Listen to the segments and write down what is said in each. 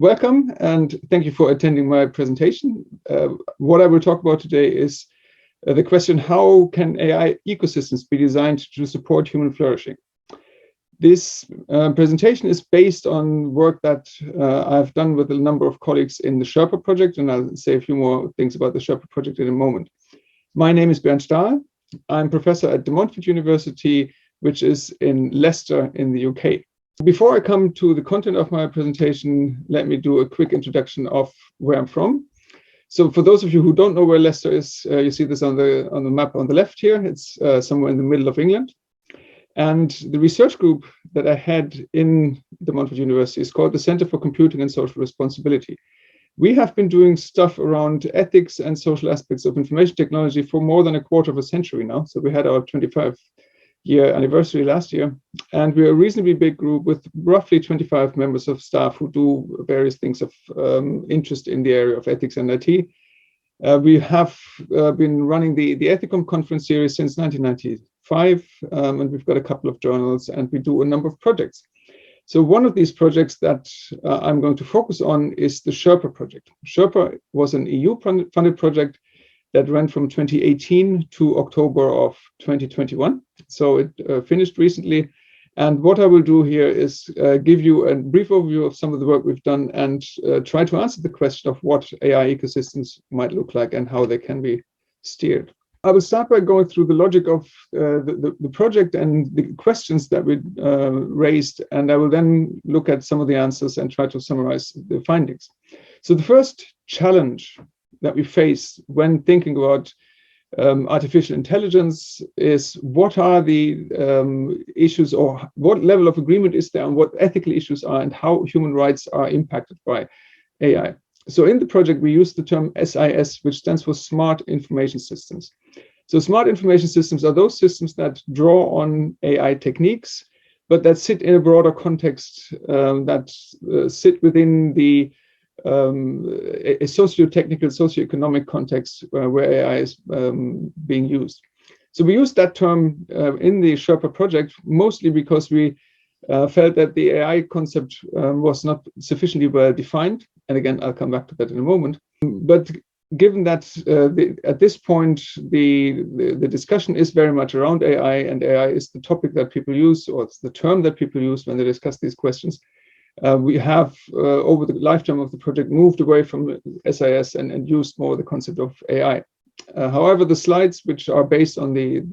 Welcome, and thank you for attending my presentation. What I will talk about today is the question, how can AI ecosystems be designed to support human flourishing? This presentation is based on work that I've done with a number of colleagues in the Sherpa project, and I'll say a few more things about the Sherpa project in a moment. My name is Bernd Stahl. I'm professor at the Montfort University, which is in Leicester in the UK. Before I come to the content of my presentation, let me do a quick introduction of where I'm from. So for those of you who don't know where Leicester is, you see this on the map on the left here. It's somewhere in the middle of England. And the research group that I had in the Montfort University is called the Center for Computing and Social Responsibility. We have been doing stuff around ethics and social aspects of information technology for more than a quarter of a century now. So we had our 25-year anniversary last year, and we're a reasonably big group with roughly 25 members of staff who do various things of interest in the area of ethics and IT. We have been running the Ethicom conference series since 1995, and we've got a couple of journals, and we do a number of projects. So one of these projects that I'm going to focus on is the Sherpa project. Sherpa was an EU-funded project that ran from 2018 to October of 2021. So it finished recently. And what I will do here is give you a brief overview of some of the work we've done and try to answer the question of what AI ecosystems might look like and how they can be steered. I will start by going through the logic of the project and the questions that we raised, and I will then look at some of the answers and try to summarize the findings. So the first challenge that we face when thinking about artificial intelligence is what are the issues, or what level of agreement is there on what ethical issues are and how human rights are impacted by AI. So in the project, we use the term SIS, which stands for Smart Information Systems. So smart information systems are those systems that draw on AI techniques, but that sit in a broader context, that sit within the a socio-technical, socio-economic context where AI is being used. So we use that term in the Sherpa project mostly because we felt that the AI concept was not sufficiently well defined. And again, I'll come back to that in a moment. But given that at this point, the discussion is very much around AI, and AI is the topic that people use, or it's the term that people use when they discuss these questions, we have, over the lifetime of the project, moved away from SIS and used more the concept of AI. However, the slides which are based on the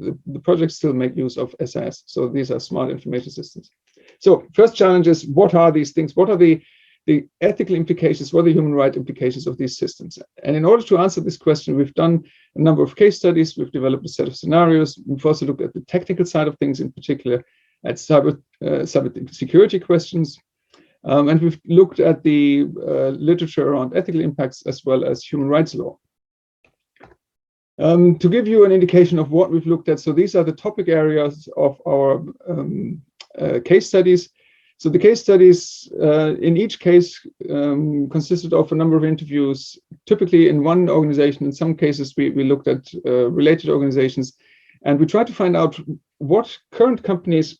project still make use of SIS. So these are smart information systems. So first challenge is, what are these things? What are the ethical implications? What are the human rights implications of these systems? And in order to answer this question, we've done a number of case studies. We've developed a set of scenarios. We've also looked at the technical side of things, in particular at cyber security questions. And we've looked at the literature around ethical impacts as well as human rights law. To give you an indication of what we've looked at, so these are the topic areas of our case studies. So the case studies in each case consisted of a number of interviews, typically in one organization. In some cases, we looked at related organizations, and we tried to find out what current companies,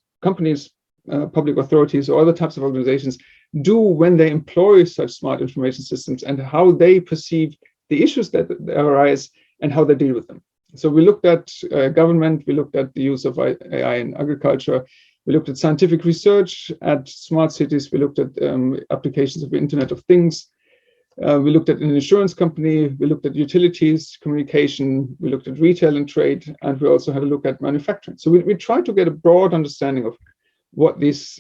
public authorities, or other types of organizations do when they employ such smart information systems, and how they perceive the issues that arise and how they deal with them. So we looked at government, we looked at the use of AI in agriculture, we looked at scientific research, at smart cities, we looked at applications of the Internet of Things, we looked at an insurance company, we looked at utilities, communication, we looked at retail and trade, and we also had a look at manufacturing. So we tried to get a broad understanding of what these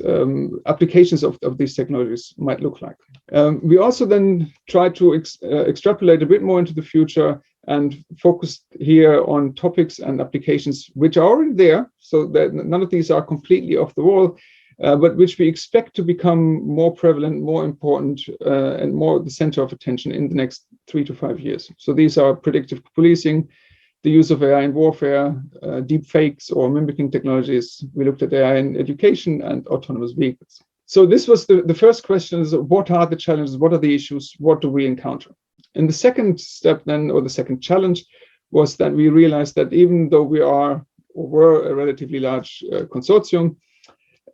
applications of these technologies might look like. We also then tried to extrapolate a bit more into the future and focused here on topics and applications which are already there, so that none of these are completely off the wall, but which we expect to become more prevalent, more important, and more the center of attention in the next 3 to 5 years. So these are predictive policing, the use of AI in warfare, deep fakes or mimicking technologies. We looked at AI in education and autonomous vehicles. So this was the first question, is what are the challenges? What are the issues? What do we encounter? And the second step then, or the second challenge, was that we realized that even though we were a relatively large consortium,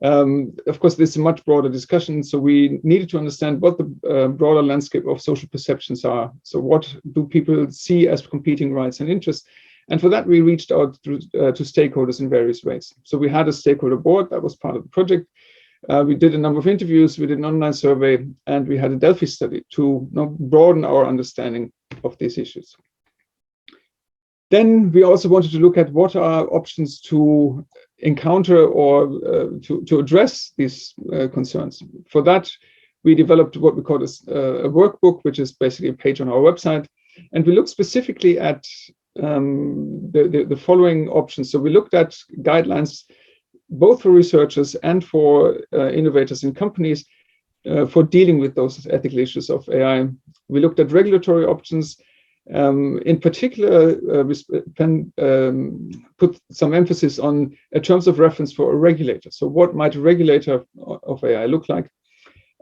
Of course, this is a much broader discussion, so we needed to understand what the broader landscape of social perceptions are. So what do people see as competing rights and interests? And for that, we reached out to stakeholders in various ways. So we had a stakeholder board that was part of the project. We did a number of interviews, we did an online survey, and we had a Delphi study to broaden our understanding of these issues. Then we also wanted to look at what are options to encounter or to address these concerns. For that, we developed what we call a workbook, which is basically a page on our website. And we looked specifically at the following options. So we looked at guidelines, both for researchers and for innovators in companies for dealing with those ethical issues of AI. We looked at regulatory options. In particular, we put some emphasis on terms of reference for a regulator. So what might a regulator of AI look like?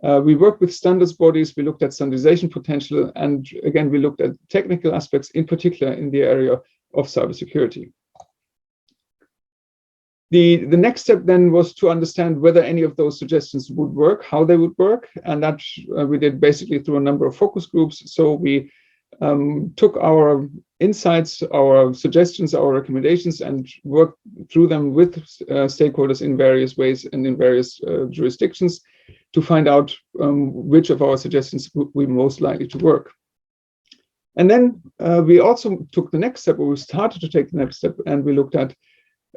We worked with standards bodies, we looked at standardization potential, and again, we looked at technical aspects, in particular in the area of cybersecurity. The next step then was to understand whether any of those suggestions would work, how they would work, and that we did basically through a number of focus groups. So we took our insights, our suggestions, our recommendations, and worked through them with stakeholders in various ways and in various jurisdictions to find out which of our suggestions would be most likely to work. And then we also took the next step, or we started to take the next step, and we looked at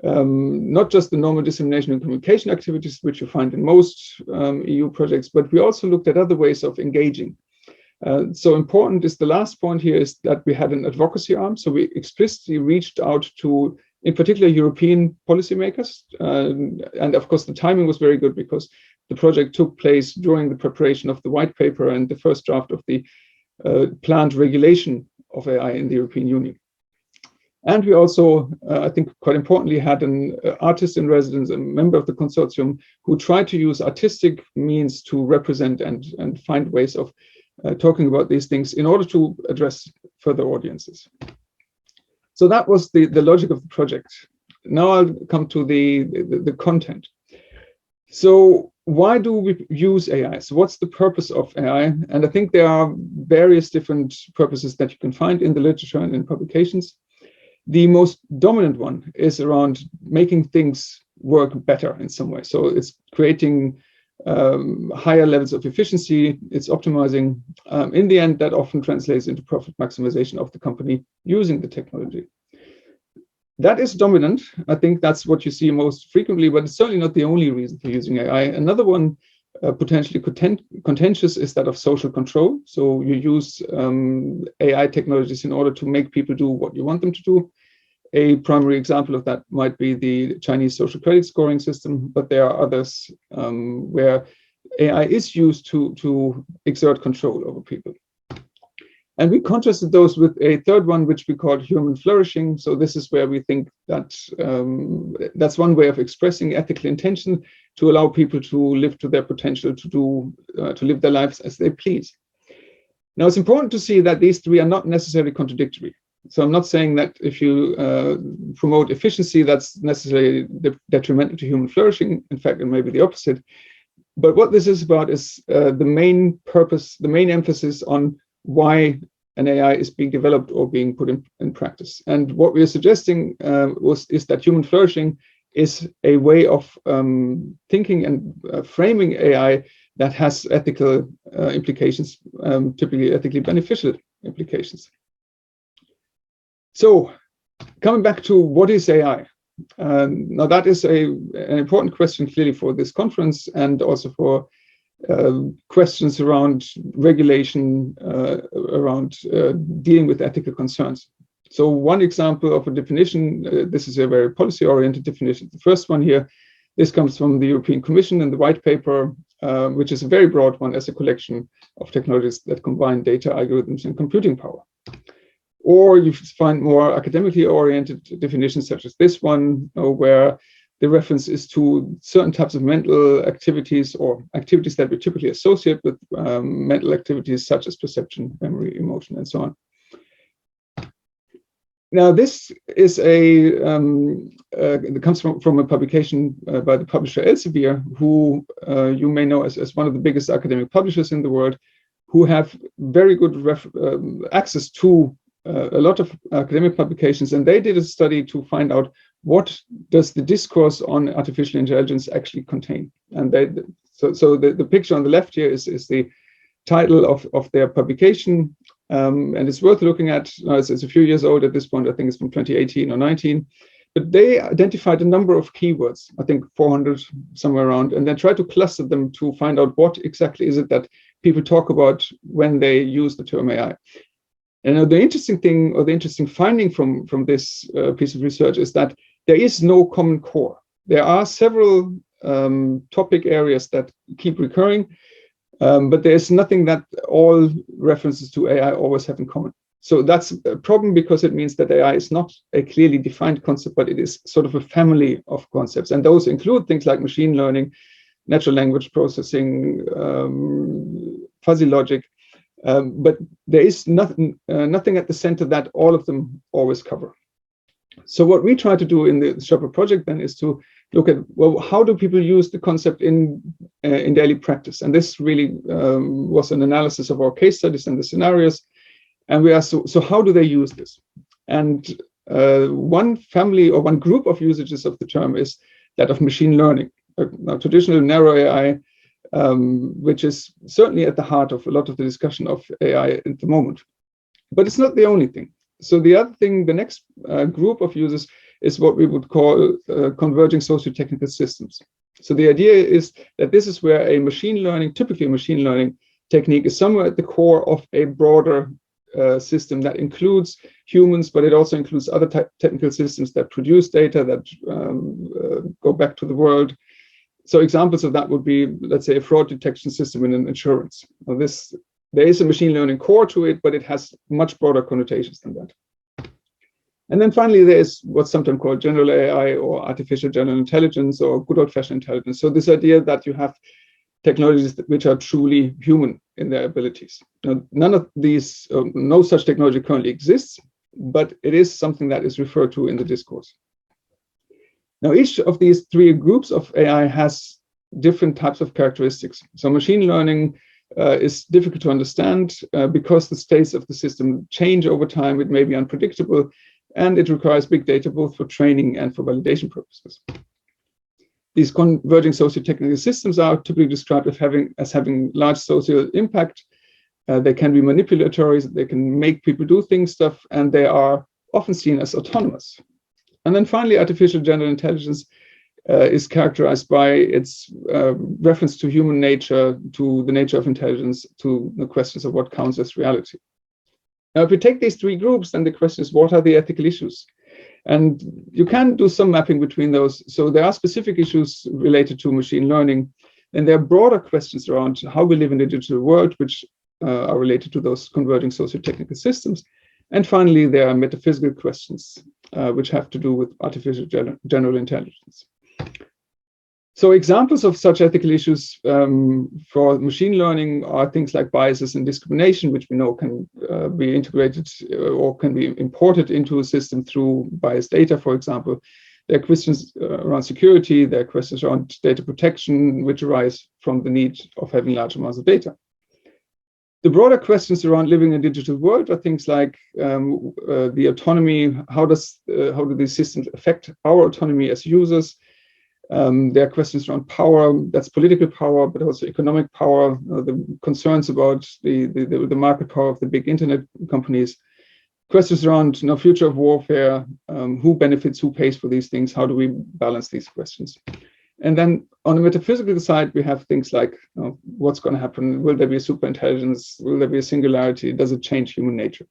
not just the normal dissemination and communication activities, which you find in most EU projects, but we also looked at other ways of engaging. So important is the last point here is that we had an advocacy arm. So we explicitly reached out to, in particular, European policymakers. And of course, the timing was very good because the project took place during the preparation of the white paper and the first draft of the planned regulation of AI in the European Union. And we also, I think quite importantly, had an artist in residence, a member of the consortium, who tried to use artistic means to represent and find ways of talking about these things in order to address further audiences. So that was the logic of the project. Now I'll come to the content. So why do we use AI? So what's the purpose of AI? And I think there are various different purposes that you can find in the literature and in publications. The most dominant one is around making things work better in some way. So it's creating higher levels of efficiency, it's optimizing. In the end, that often translates into profit maximization of the company using the technology. That is dominant. I think that's what you see most frequently, but it's certainly not the only reason for using AI. Another one, potentially contentious, is that of social control. So you use AI technologies in order to make people do what you want them to do. A primary example of that might be the Chinese social credit scoring system, but there are others where AI is used to exert control over people. And we contrasted those with a third one, which we called human flourishing. So this is where we think that that's one way of expressing ethical intention, to allow people to live to their potential, to live their lives as they please. Now, it's important to see that these three are not necessarily contradictory. So I'm not saying that if you promote efficiency, that's necessarily detrimental to human flourishing. In fact, it may be the opposite. But what this is about is the main purpose, the main emphasis on why an AI is being developed or being put in practice. And what we are suggesting is that human flourishing is a way of thinking and framing AI that has ethical implications, typically ethically beneficial implications. So coming back to what is AI? Now that is an important question clearly for this conference, and also for questions around regulation, around dealing with ethical concerns. So one example of a definition, this is a very policy-oriented definition. The first one here, this comes from the European Commission in the white paper, which is a very broad one as a collection of technologies that combine data, algorithms, and computing power. Or you find more academically oriented definitions such as this one, where the reference is to certain types of mental activities or activities that we typically associate with mental activities such as perception, memory, emotion, and so on. Now, this is it comes from a publication by the publisher Elsevier, who you may know as one of the biggest academic publishers in the world, who have very good access to a lot of academic publications. And they did a study to find out what does the discourse on artificial intelligence actually contain. And so the picture on the left here is the title of their publication. And it's worth looking at. It's a few years old at this point. I think it's from 2018 or 19. But they identified a number of keywords, I think 400, somewhere around, and then tried to cluster them to find out what exactly is it that people talk about when they use the term AI. And the interesting thing, or the interesting finding from this piece of research, is that there is no common core. There are several topic areas that keep recurring, but there's nothing that all references to AI always have in common. So that's a problem, because it means that AI is not a clearly defined concept, but it is sort of a family of concepts. And those include things like machine learning, natural language processing, fuzzy logic. But there is nothing at the center that all of them always cover. So what we try to do in the Sherpa project then is to look at, well, how do people use the concept in daily practice? And this really was an analysis of our case studies and the scenarios. And we asked, so how do they use this? And one family or one group of usages of the term is that of machine learning, traditional narrow AI, which is certainly at the heart of a lot of the discussion of AI at the moment. But it's not the only thing. So the other thing, the next group of users is what we would call converging socio-technical systems. So the idea is that this is where a machine learning, typically a machine learning technique, is somewhere at the core of a broader system that includes humans, but it also includes other technical systems that produce data, that go back to the world. So examples of that would be, let's say, a fraud detection system in an insurance. Now there is a machine learning core to it, but it has much broader connotations than that. And then finally, there's what's sometimes called general AI, or artificial general intelligence, or good old-fashioned intelligence. So this idea that you have technologies which are truly human in their abilities. Now, none of these, no such technology currently exists, but it is something that is referred to in the discourse. Now, each of these three groups of AI has different types of characteristics. So machine learning is difficult to understand because the states of the system change over time. It may be unpredictable, and it requires big data both for training and for validation purposes. These converging socio-technical systems are typically described as having large social impact. They can be manipulatory, they can make people do stuff, and they are often seen as autonomous. And then finally, artificial general intelligence is characterized by its reference to human nature, to the nature of intelligence, to the questions of what counts as reality. Now, if we take these three groups, then the question is, what are the ethical issues? And you can do some mapping between those. So there are specific issues related to machine learning, and there are broader questions around how we live in the digital world, which are related to those converging socio-technical systems. And finally, there are metaphysical questions, which have to do with artificial general intelligence. So examples of such ethical issues for machine learning are things like biases and discrimination, which we know can be integrated or can be imported into a system through biased data, for example. There are questions around security. There are questions around data protection, which arise from the need of having large amounts of data. The broader questions around living in a digital world are things like the autonomy. How do these systems affect our autonomy as users? There are questions around power, that's political power, but also economic power, the concerns about the market power of the big internet companies, questions around future of warfare, who benefits, who pays for these things, how do we balance these questions? And then on the metaphysical side, we have things like what's going to happen? Will there be a superintelligence? Will there be a singularity? Does it change human nature?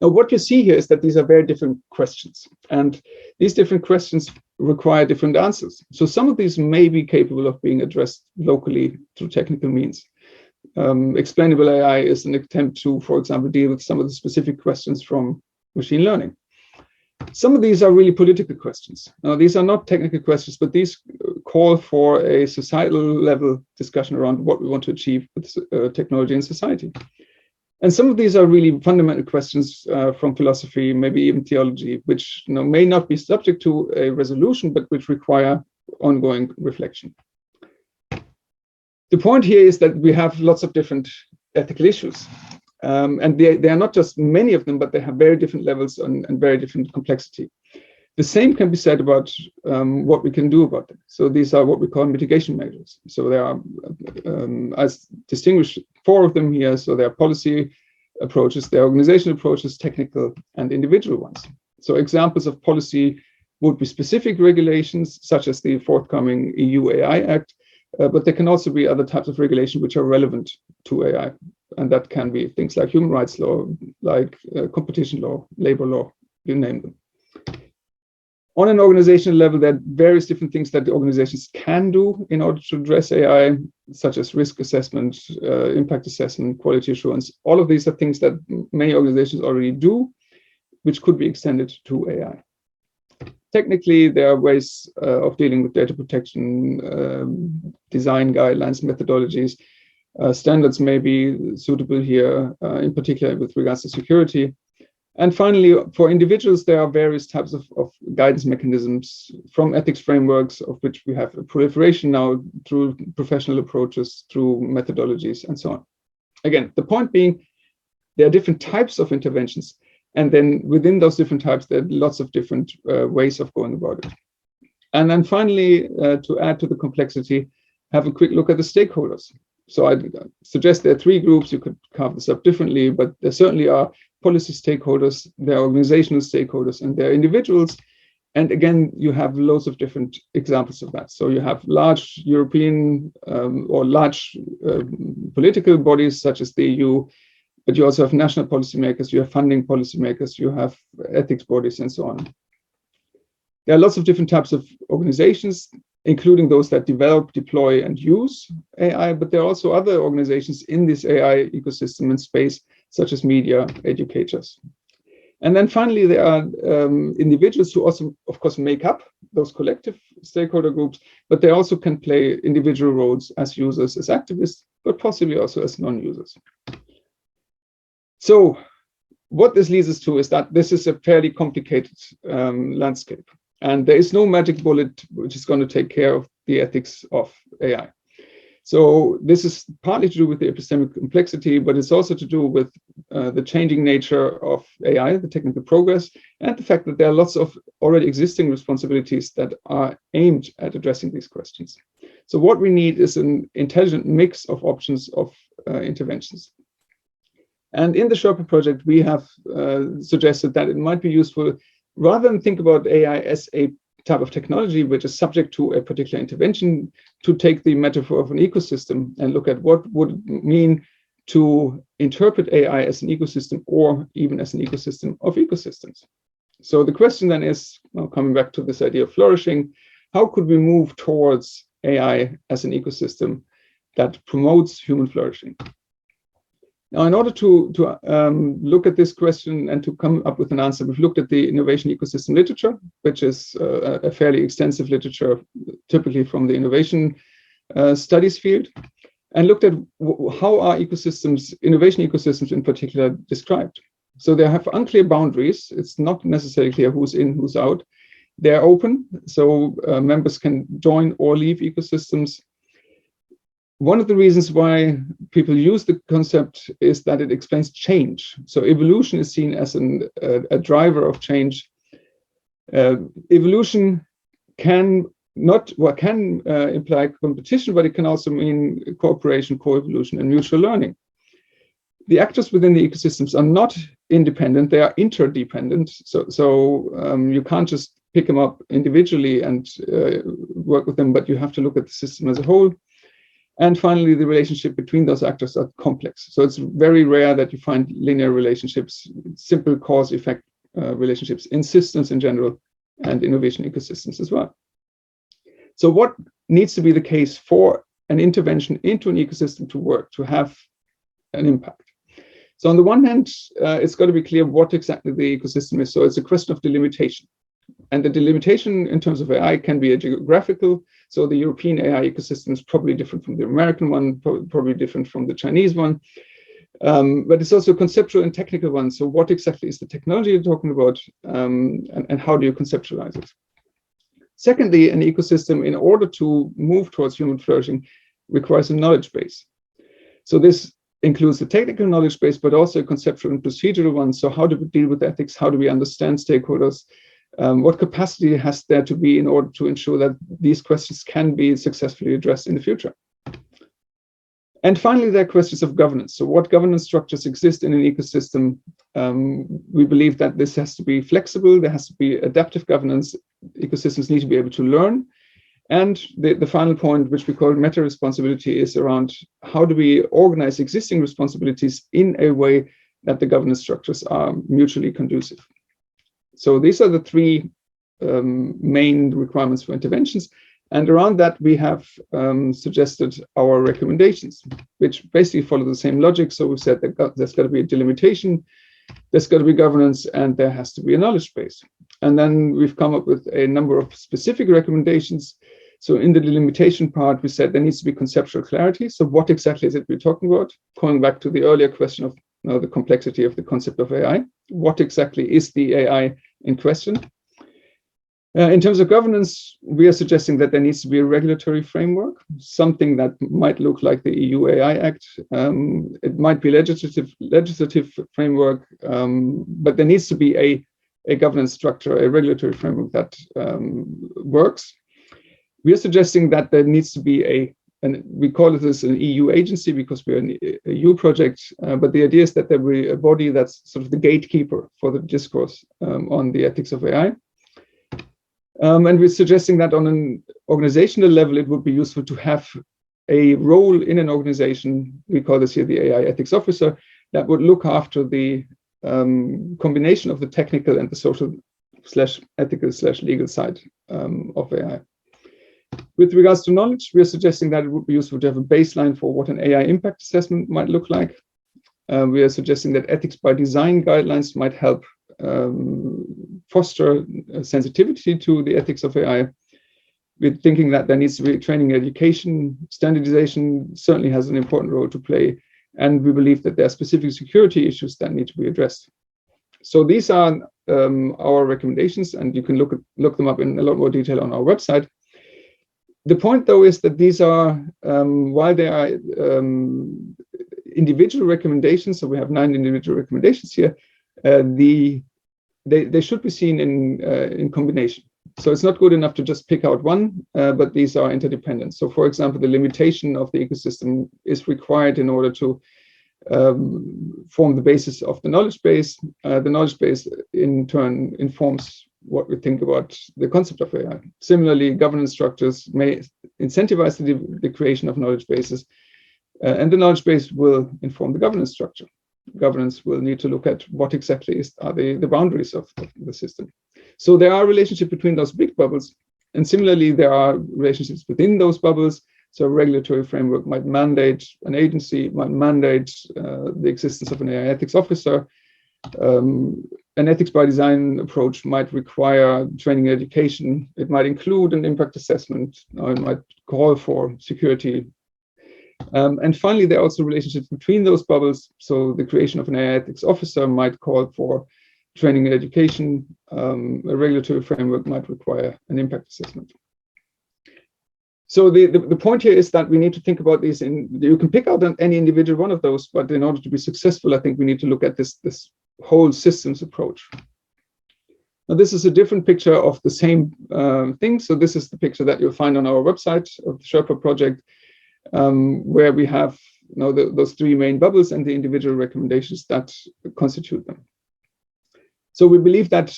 Now, what you see here is that these are very different questions, and these different questions require different answers. So some of these may be capable of being addressed locally through technical means. Explainable AI is an attempt to, for example, deal with some of the specific questions from machine learning. Some of these are really political questions. Now, these are not technical questions, but these call for a societal level discussion around what we want to achieve with technology in society. And some of these are really fundamental questions from philosophy, maybe even theology, which may not be subject to a resolution, but which require ongoing reflection. The point here is that we have lots of different ethical issues. And they are not just many of them, but they have very different levels and very different complexity. The same can be said about what we can do about them. So these are what we call mitigation measures. So there are, as distinguished, 4 of them here. So there are policy approaches, there are organizational approaches, technical and individual ones. So examples of policy would be specific regulations, such as the forthcoming EU AI Act, but there can also be other types of regulation which are relevant to AI. And that can be things like human rights law, like competition law, labor law, you name them. On an organizational level, there are various different things that the organizations can do in order to address AI, such as risk assessment, impact assessment, quality assurance. All of these are things that many organizations already do, which could be extended to AI. Technically, there are ways of dealing with data protection, design guidelines, methodologies. Standards may be suitable here, in particular with regards to security. And finally, for individuals, there are various types of guidance mechanisms, from ethics frameworks, of which we have a proliferation now, through professional approaches, through methodologies, and so on. Again, the point being, there are different types of interventions. And then within those different types, there are lots of different ways of going about it. And then finally, to add to the complexity, have a quick look at the stakeholders. So I suggest there are 3 groups. You could carve this up differently, but there certainly are policy stakeholders, there are organizational stakeholders, and there are individuals. And again, you have loads of different examples of that. So you have large European or large political bodies such as the EU, but you also have national policymakers, you have funding policymakers, you have ethics bodies, and so on. There are lots of different types of organizations, including those that develop, deploy, and use AI, but there are also other organizations in this AI ecosystem and space, such as media, educators. And then finally, there are individuals who also, of course, make up those collective stakeholder groups, but they also can play individual roles as users, as activists, but possibly also as non-users. So what this leads us to is that this is a fairly complicated landscape. And there is no magic bullet which is going to take care of the ethics of AI. So this is partly to do with the epistemic complexity, but it's also to do with the changing nature of AI, the technical progress, and the fact that there are lots of already existing responsibilities that are aimed at addressing these questions. So what we need is an intelligent mix of options of interventions. And in the Sherpa project, we have suggested that it might be useful, rather than think about AI as a type of technology which is subject to a particular intervention, to take the metaphor of an ecosystem and look at what would it mean to interpret AI as an ecosystem, or even as an ecosystem of ecosystems. So the question then is, well, coming back to this idea of flourishing, how could we move towards AI as an ecosystem that promotes human flourishing? Now, in order to look at this question and to come up with an answer, we've looked at the innovation ecosystem literature, which is a fairly extensive literature, typically from the innovation studies field, and looked at how are ecosystems, innovation ecosystems in particular, described. So they have unclear boundaries. It's not necessarily clear who's in, who's out. They're open, so members can join or leave ecosystems. One of the reasons why people use the concept is that it explains change. So evolution is seen as a driver of change. Evolution can imply competition, but it can also mean cooperation, co-evolution, and mutual learning. The actors within the ecosystems are not independent; they are interdependent. So you can't just pick them up individually and work with them, but you have to look at the system as a whole. And finally, the relationship between those actors are complex. So it's very rare that you find linear relationships, simple cause-effect relationships in systems in general, and innovation ecosystems as well. So what needs to be the case for an intervention into an ecosystem to work, to have an impact? So on the one hand, it's got to be clear what exactly the ecosystem is. So it's a question of delimitation. And the delimitation in terms of AI can be a geographical. So the European AI ecosystem is probably different from the American one, probably different from the Chinese one. But it's also a conceptual and technical one. So what exactly is the technology you're talking about, and how do you conceptualize it? Secondly, an ecosystem, in order to move towards human flourishing, requires a knowledge base. So this includes the technical knowledge base, but also a conceptual and procedural one. So how do we deal with ethics? How do we understand stakeholders? What capacity has there to be in order to ensure that these questions can be successfully addressed in the future? And finally, there are questions of governance. So what governance structures exist in an ecosystem? We believe that this has to be flexible. There has to be adaptive governance. Ecosystems need to be able to learn. And the final point, which we call meta responsibility, is around how do we organize existing responsibilities in a way that the governance structures are mutually conducive. So these are the three main requirements for interventions. And around that, we have suggested our recommendations, which basically follow the same logic. So we said that there's got to be a delimitation, there's got to be governance, and there has to be a knowledge base. And then we've come up with a number of specific recommendations. So in the delimitation part, we said there needs to be conceptual clarity. So what exactly is it we're talking about? Going back to the earlier question of the complexity of the concept of AI. What exactly is the AI in question? In terms of governance, we are suggesting that there needs to be a regulatory framework, something that might look like the EU AI Act. It might be legislative framework, but there needs to be a governance structure, a regulatory framework that works. We are suggesting that there needs to be and we call it as an EU agency because we're an EU project, but the idea is that there will be a body that's sort of the gatekeeper for the discourse on the ethics of AI. And we're suggesting that on an organizational level, it would be useful to have a role in an organization, we call this here the AI ethics officer, that would look after the combination of the technical and the social / ethical / legal side of AI. With regards to knowledge, we are suggesting that it would be useful to have a baseline for what an AI impact assessment might look like. We are suggesting that ethics by design guidelines might help foster sensitivity to the ethics of AI. We're thinking that there needs to be training, education, standardization certainly has an important role to play. And we believe that there are specific security issues that need to be addressed. So these are our recommendations, and you can look them up in a lot more detail on our website. The point, though, is that these are, while they are individual recommendations, so we have 9 individual recommendations here, they should be seen in combination. So it's not good enough to just pick out one, but these are interdependent. So, for example, the limitation of the ecosystem is required in order to form the basis of the knowledge base. The knowledge base, in turn, informs what we think about the concept of AI. Similarly, governance structures may incentivize the creation of knowledge bases, and the knowledge base will inform the governance structure. Governance will need to look at what exactly are the boundaries of the system. So there are relationships between those big bubbles, and similarly, there are relationships within those bubbles. So a regulatory framework might mandate an agency, might mandate the existence of an AI ethics officer. An ethics by design approach might require training and education. It might include an impact assessment, or it might call for security. And finally, there are also relationships between those bubbles. So the creation of an AI ethics officer might call for training and education. A regulatory framework might require an impact assessment. So the point here is that we need to think about these. You can pick out any individual one of those, but in order to be successful, I think we need to look at this whole systems approach. Now, this is a different picture of the same thing. So this is the picture that you'll find on our website of the Sherpa project, where we have those 3 main bubbles and the individual recommendations that constitute them. So we believe that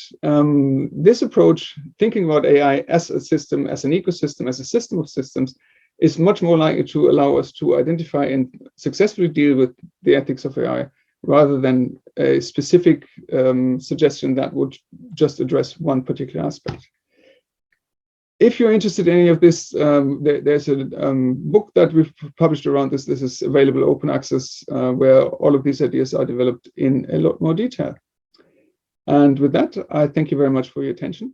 this approach, thinking about AI as a system, as an ecosystem, as a system of systems, is much more likely to allow us to identify and successfully deal with the ethics of AI, rather than a specific suggestion that would just address one particular aspect. If you're interested in any of this, there's a book that we've published around this. This is available open access, where all of these ideas are developed in a lot more detail. And with that, I thank you very much for your attention.